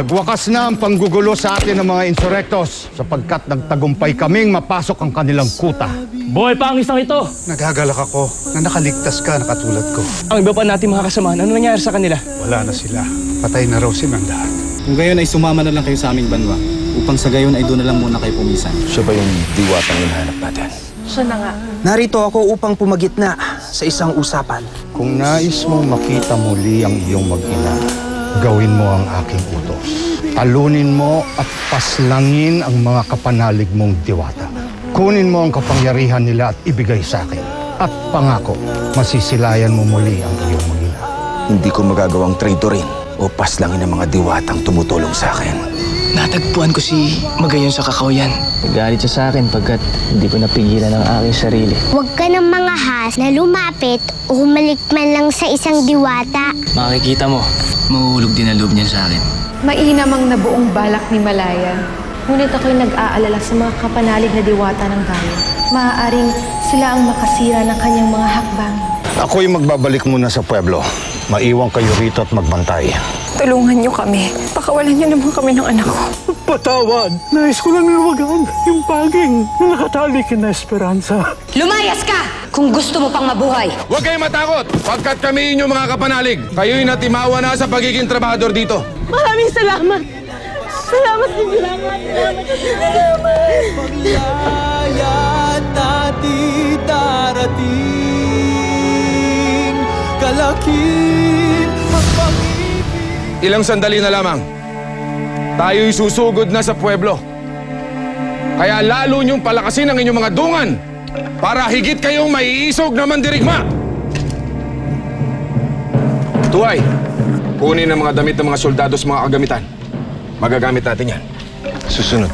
Nagwakas na ang panggugulo sa atin ng mga insurektos sapagkat nagtagumpay kaming mapasok ang kanilang kuta. Buhay pa ang isang ito! Nagagalak ako na nakaligtas ka na katulad ko. Ang iba pa natin mga kasamahan, ano nangyari sa kanila? Wala na sila. Patay na raw silang lahat. Kung gayon ay sumama na lang kayo sa aming banwa upang sa gayon ay doon na lang muna kayo pumisan. Siya ba yung diwatang hinahanap natin? Siya na nga. Narito ako upang pumagitna sa isang usapan. Kung nais mong makita muli ang iyong mag-ina, gawin mo ang aking utos. Talunin mo at paslangin ang mga kapanalig mong diwata. Kunin mo ang kapangyarihan nila at ibigay sa akin. At pangako, masisilayan mo muli ang iyong mag-ina. Hindi ko magagawang traidorin o paslangin ang mga diwatang tumutulong sa akin. Natagpuan ko si Magayon sa Kakawayan. Nagalit siya sa akin pagkat hindi ko napigilan ang aking sarili. Huwag ka ng mga has na lumapit o humalik man lang sa isang diwata. Makikita mo, mahuhulog din ang loob niyan sa akin. Mainam ang nabuong balak ni Malaya. Ngunit ako'y nag-aalala sa mga kapanalig na diwata ng bayan. Maaaring sila ang makasira ng kanyang mga hakbang. Ako'y magbabalik muna sa pueblo. Maiwan kayo rito at magbantay. Tulungan niyo kami. Pakawalan niyo naman kami ng anak ko. Patawad! Nais ko lang nawagan yung paging na nakatali kina Esperanza. Lumayas ka! Kung gusto mo pang mabuhay. Huwag kayong matakot, pagkat kami inyong mga kapanalig. Kayo'y natimawa na sa pagiging trabahador dito. Maraming salamat. Salamat din. Paglayat natin darating, kalakin ang pag-ibig. Ilang sandali na lamang, tayo'y susugod na sa pueblo. Kaya lalo niyong palakasin ang inyong mga dungan para higit kayong maiisog na mandirigma. Tuway, kunin ang mga damit ng mga soldados, mga kagamitan. Magagamit natin yan. Susunod.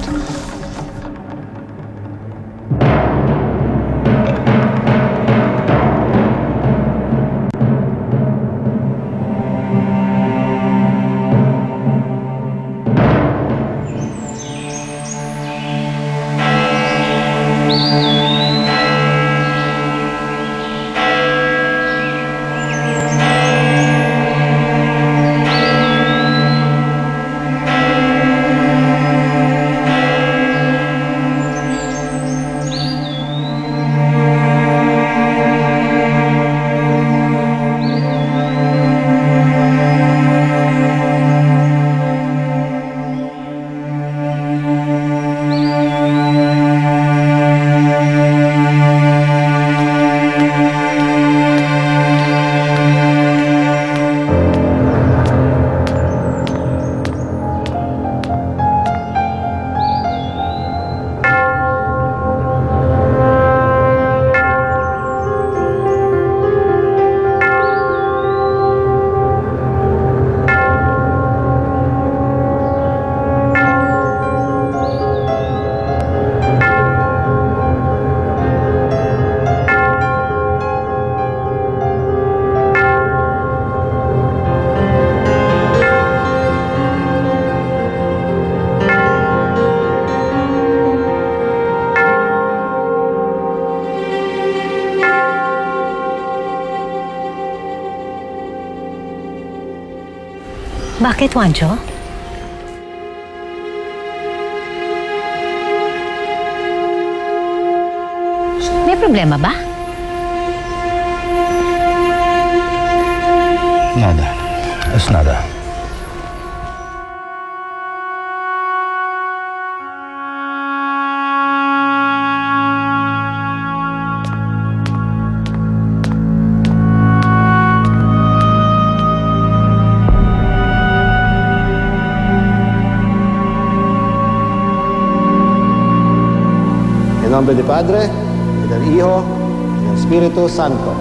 Bakit, Juancho? May problema ba? Nada. Es nada. En nombre del Padre, y del Hijo, y del Espíritu Santo.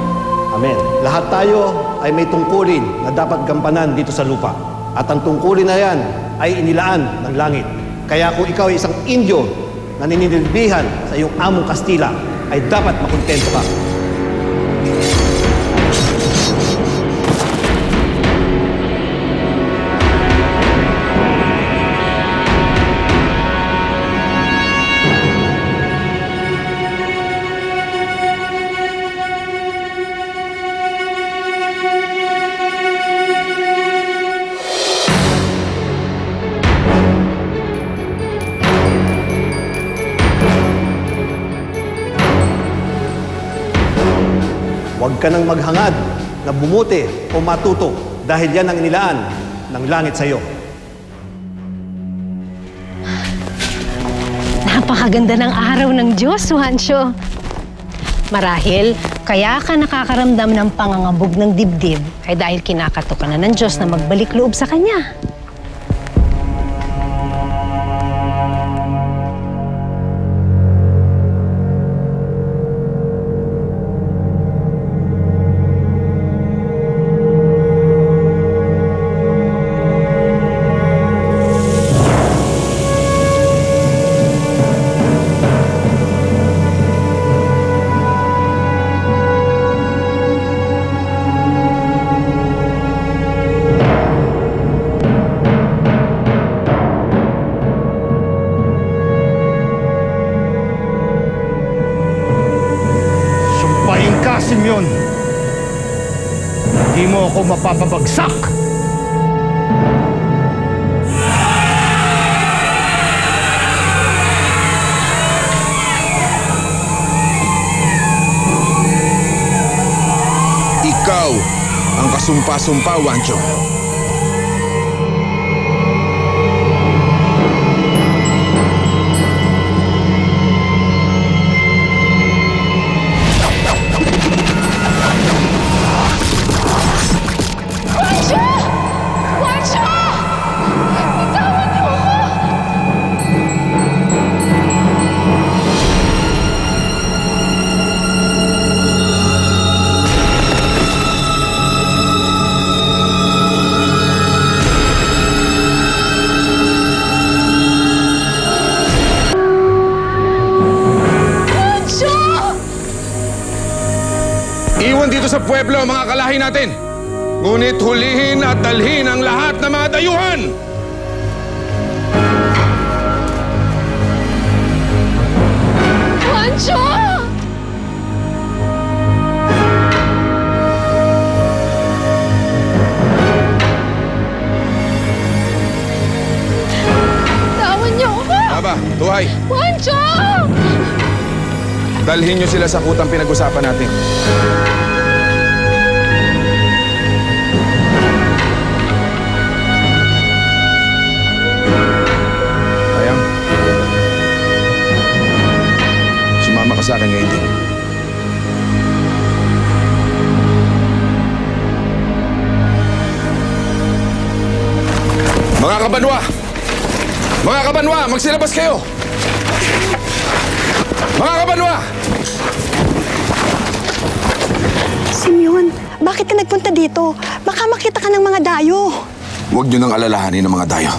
Amen. Lahat tayo ay may tungkulin na dapat gampanan dito sa lupa. At ang tungkulin na yan ay inilaan ng langit. Kaya kung ikaw ay isang Indio na nininilbihan sa iyong among Kastila, ay dapat makontento ka. Huwag ka nang maghangad na bumuti o matuto dahil yan ang inilaan ng langit sa iyo. Napakaganda ng araw ng Diyos, Juancho. Marahil, kaya ka nakakaramdam ng pangangabog ng dibdib ay dahil kinakato ka na ng Diyos na magbalik loob sa Kanya. Simeon, hindi mo ako mapapabagsak! Ikaw ang kasumpa-sumpa, Juancho. Iwan dito sa pueblo ang mga kalahi natin. Ngunit hulihin at dalhin ang lahat ng mga dayuhan. Juancho! Tawan niyo ako! Aba, tuhay. Juancho! Dalhin niyo sila sa kutang pinag-usapan natin. Ayang, sumama ka sa akin ngayon din. Mga kabanwa! Mga kabanwa, magsilabas kayo! Mga kabanwa! Simeon, bakit ka nagpunta dito? Baka makita ka ng mga dayo. Huwag niyo nang alalahanin ng mga dayo.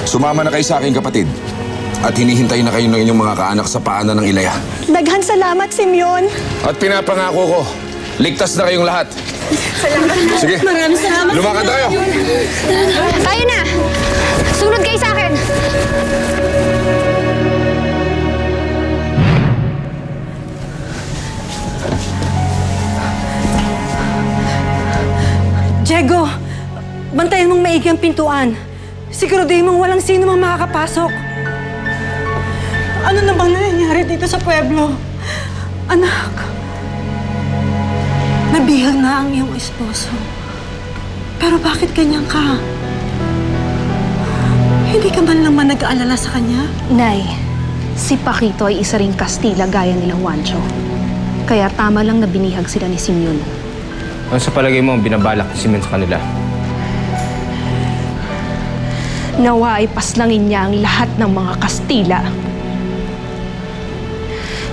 Sumama na kayo sa akin, kapatid. At hinihintay na kayo ng inyong mga kaanak sa paanan ng Ilaya. Daghan salamat, Simeon. At pinapangako ko, ligtas na kayong lahat. Salamat. Sige, Maraming salamat. lumakad tayo. Tayo na! Sunod kayo sa akin! Diego, bantayan mong maigi ang pintuan. Siguraduhin mong walang sino mang makakapasok. Ano na bang nangyayari dito sa pueblo? Anak, nabihag na ang iyong esposo. Pero bakit ganyan ka? Hindi ka man lang nag-aalala sa kanya? Nay, si Paquito ay isa ring Kastila gaya nila Juancho. Kaya tama lang na binihag sila ni Simeon. Ano sa palagay mo ang binabalak ni Simeon sa kanila? Nawa ay paslangin niya ang lahat ng mga Kastila.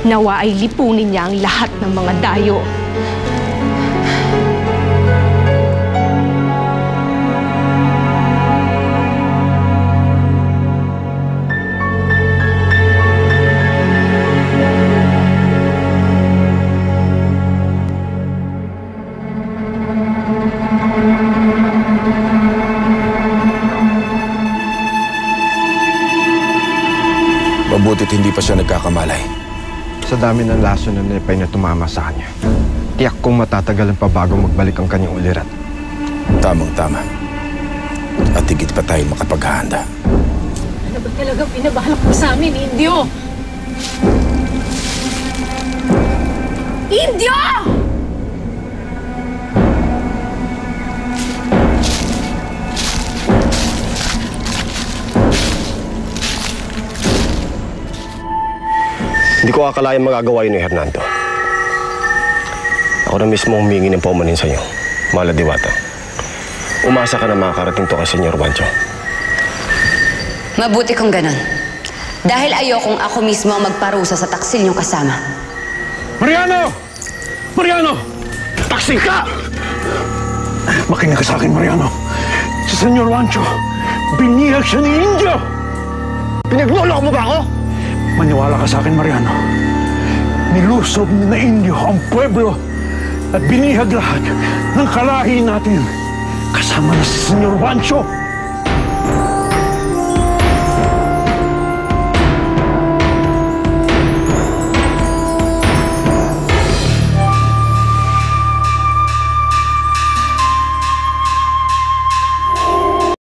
Nawa ay lipunin niya ang lahat ng mga dayo. Mabutit hindi pa siya nagkakamalay. Sa dami ng laso ng nepay na tumama sa kanya, tiyak kong matatagalan pa bago magbalik ang kanyang ulirat. Tamang-tama. At higit pa tayo makapaghahanda. Ano ba talagang pinabalak mo sa amin, Indio? Indio! Hindi ko akalain magagawa yun ni Hernando. Ako na mismo humingi ng paumanin sa'yo, Mala Diwata. Umasa ka na makakarating to kay Senyor Juancho. Mabuti kung ganun. Dahil ayokong ako mismo ang magparusa sa taksil niyong kasama. Mariano! Mariano! Taksil ka! Makinig ka sa akin, Mariano. Si Senyor Juancho, binihag siya ni Indio! Pinagloloko mo ba ako? Maniwala ka sa akin, Mariano. Nilusob ni na Indio ang pueblo at binihag lahat ng kalahi natin. Kasama na si Senyor Juancho.